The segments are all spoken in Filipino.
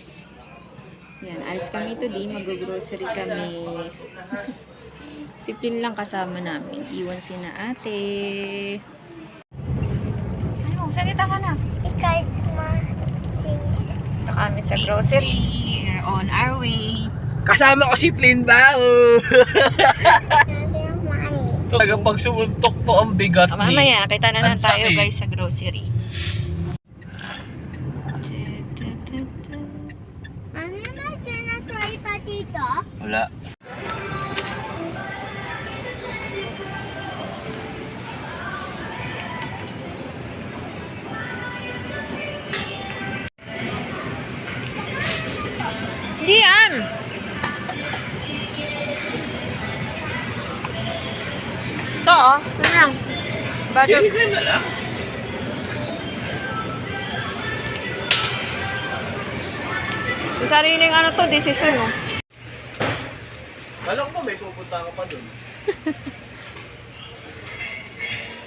guys. Yan, alis kami today. Mag-grocery kami. Si Plin lang kasama namin. Iwan si na ate. Ano? Salita ka na. Because Punta kami sa grocery. We're on our way. Kasama ko si Plin Bao. Talaga pag sumuntok to ang bigat ni. Mamaya, kita na lang Ang tayo sakit. guys sa grocery. Mami, am I gonna try pa dito? Wala. Hindi yan! Ito oh. Ano lang? Butter. Hindi na lang. Yung sariling ano to, decision no? Kala ko ba may pupunta ka pa dun?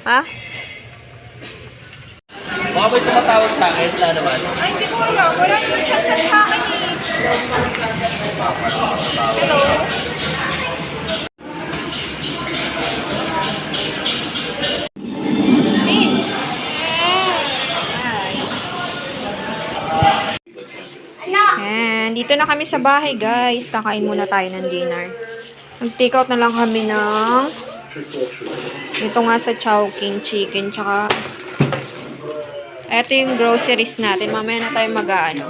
Ha? Baka may tumatawag sa akin, wala naman. Ay, hindi ko alam. Wala yung chat-chat sa akin eh. Hello? Dito na kami sa bahay guys. Kakain muna tayo ng dinner. Nag-take out na lang kami ng ito nga sa Chowking chicken tsaka ito yung groceries natin. Mamaya na tayo mag-ano.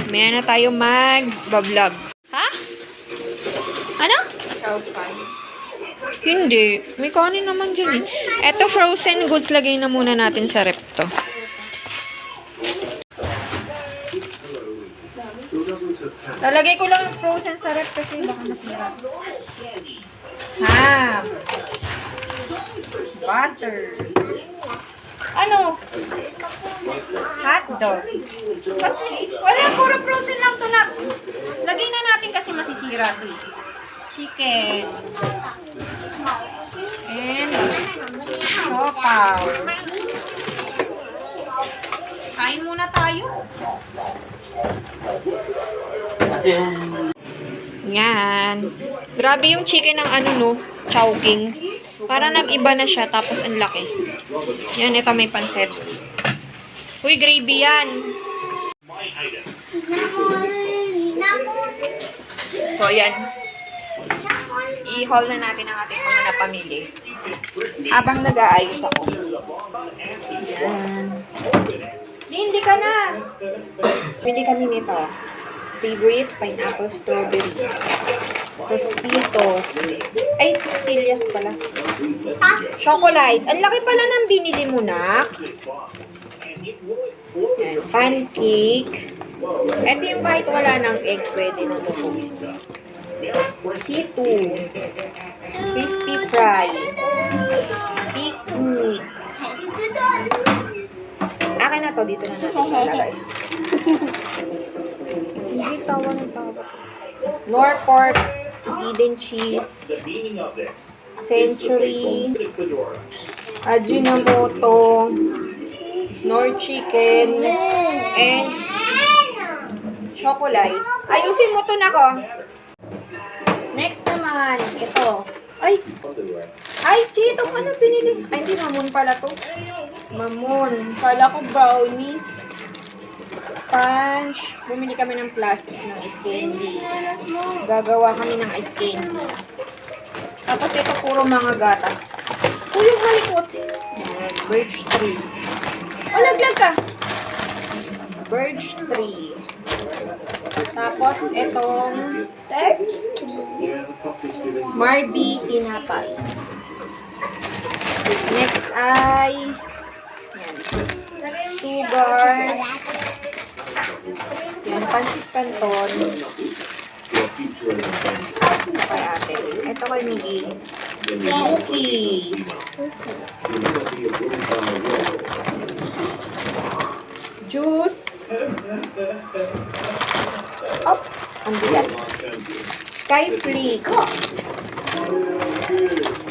Mamaya na tayo mag-vlog. Ha? Ano? Hindi. May kanin naman dyan eh. Ito frozen goods. Lagay na muna natin sa rep to. Lalagay ko lang yung frozen sa rep kasi baka masira. Ha? Butter. Ano? Hotdog. Wala, puro frozen lang to na. Lagay na natin kasi masisira to. Chicken. And siopaw. Kain muna tayo. Kasi Yan. Grabe yung chicken ng ano no, Chowking. Para nag-iba na siya, tapos ang laki. Yan, ito may pansit. Uy, gravy yan. So, yan. I-haul na natin ang ating mga napamili. Habang nag-aayos ako. Yan. Hindi ka na. Pili kami nito. Favorite, pineapple, strawberry. Tostitos. Ay, tostillas pala. Chocolate. Ang laki pala ng binili mo, nak. Yan. Pancake. Ito yung kahit wala ng egg, pwede na ito. C2. Crispy fry. Picnic. Akin na to. Dito na natin lalagay. Hindi tawa ng tawa. Norfolk. Eden cheese. Century. Ajinomoto. Nor chicken. And chocolate. Ayusin mo to na ko. Next naman. Ito. Ay, Chito, ano pinili? Ay, hindi, mamon pala to. Mamon. Kala ko brownies. Sponge. Bumili kami ng plastic ng ice candy. Gagawa kami ng ice candy. Tapos ito puro mga gatas. Uy, yung halikot. Birch tree. O, laglag ka. Birch tree. Tapos itong Marby tinapay. Next ay yan. Sugar. Yan, pansit canton. Kay ate. Ito kay Miggy. Cookies. Juice. Up. Ang bigat. Skyflakes.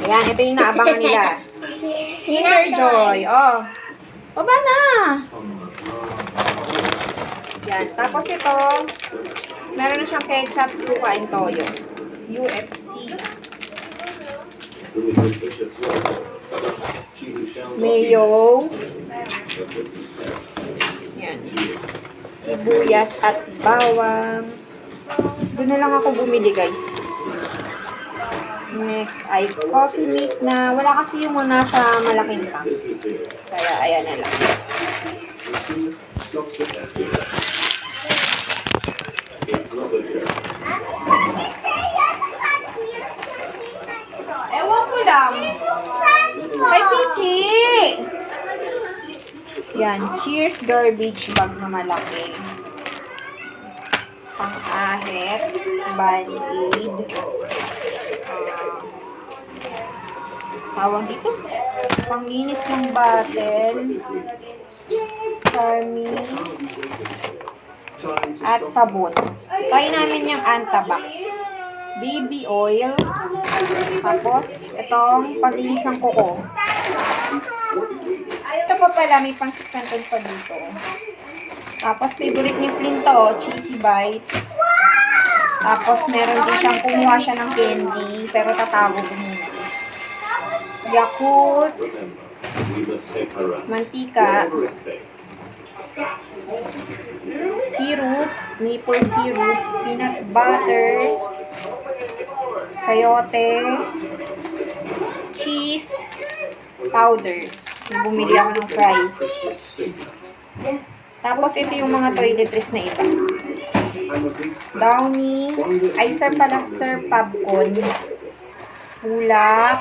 Ayan, ito yung naabangan nila. Kinder Joy. Oh. Baba na. Yan. Tapos ito, meron na siyang ketchup, suka, and toyo. UFC. Mayo. Yan. Sibuyas at bawang. Doon na lang ako bumili, guys. Next ay coffee mate na wala kasi yung mga nasa malaking tank. Kaya ayan na lang. Ewan ko lang. Kay Pichi! Yan. Cheers garbage bag na malaki. Pang-ahit. Band-aid. Tawag dito. Panglinis ng bottle. Charming. At sabon. Try namin yung Antabax. Baby oil. Tapos, itong panglinis ng kuko. Ito pa pala, may pang-600 pa dito. Tapos, favorite ni Flynn to, Cheesy Bites. Tapos, meron din siyang kumuha siya ng candy, pero tatago ko muna. Yakult. Mantika. Syrup. Maple syrup. Peanut butter. Sayote. Cheese. Powder. Bumili ako ng fries. Tapos, ito yung mga toiletries na ito. Downy. Ay, sir pala, sir Pabcon. Ulap.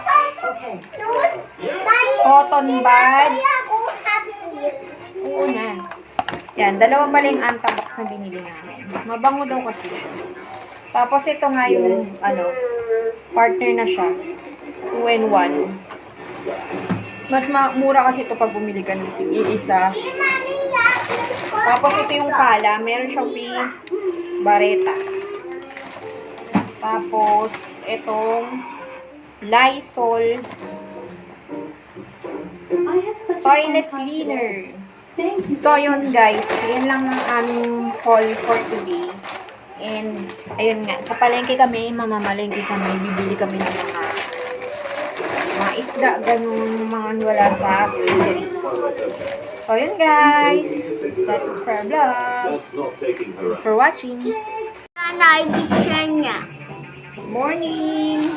Cotton buds. Una. Yan, dalawa pala yung Antabax na binili namin. Mabango daw kasi. Tapos ito nga yung, partner na siya. 2-in-1. Mas mura kasi ito pag bumili ka ng isa. Tapos ito yung kala. Meron siyang free bareta. Tapos, itong Lysol toilet cleaner. So, yun guys. Yan lang ang aming haul for today. And, ayun nga. Sa palengke kami, mamamalengke kami. Bibili kami ng mga isda, ganun, mga wala sa grocery. So, yun guys. That's it for our vlog. Thanks for watching. Nanay, picture niya. Morning!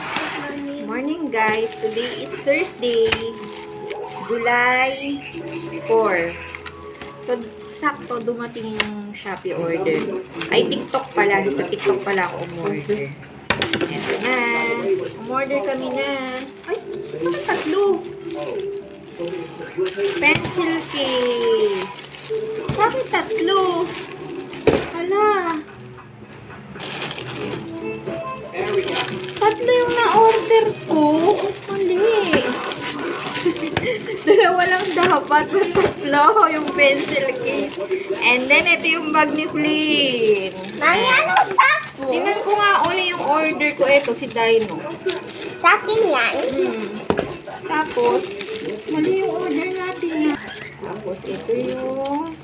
Morning guys! Today is Thursday, July 4. So, sakto dumating yung Shopee order. Ay, TikTok pala. Sa TikTok pala ako umorder. Ito na. Umorder kami na. Ay, bakit tatlo? Pencil case. Bakit tatlo? Hala. Tatlo yung na-order ko. Mali. Dalawa lang dapat. Tatlo yung pencil case. And then, ito yung bag ni Flynn. Mami, anong sako? Tingnan ko nga uli yung order ko. Ito, si Dino. Sa akin yan. Tapos, mali yung order natin. Tapos, ito yung...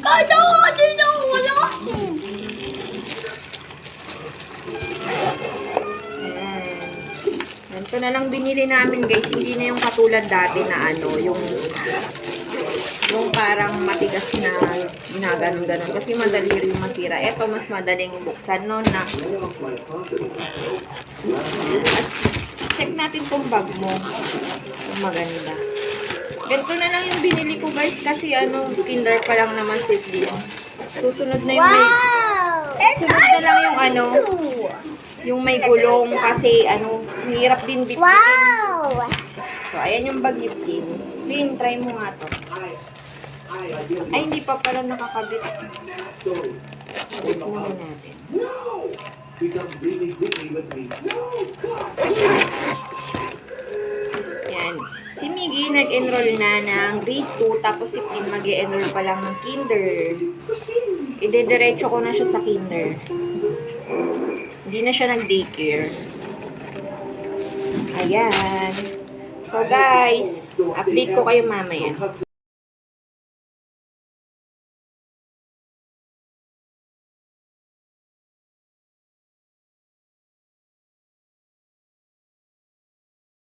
Kado! Dito! Wala kasi! Ganito na lang binili namin guys. Hindi na yung katulad dati na yung parang matigas na ginaganon-ganon. Kasi madali rin masira. Ito mas madaling buksan no na. Check natin tong bag mo. Kung maganda. Ganito na lang yung binili ko guys. Kasi kinder pa lang naman si Flynn. Susunod na yung susunod na lang yung may gulong kasi mahirap din bitbitin. Wow! So, ayan yung bag ni Flynn. Flynn, try mo nga to. Ay, hindi pa pala nakakabit. Kabit muna natin. Yan. Si Miggy nag-enroll na ng grade 2 tapos si Flynn mag-enroll pa lang ng kinder. Idediretso ko na siya sa kinder. Hindi na siya nag-daycare. Ayan. So guys, update ko kayo mamaya.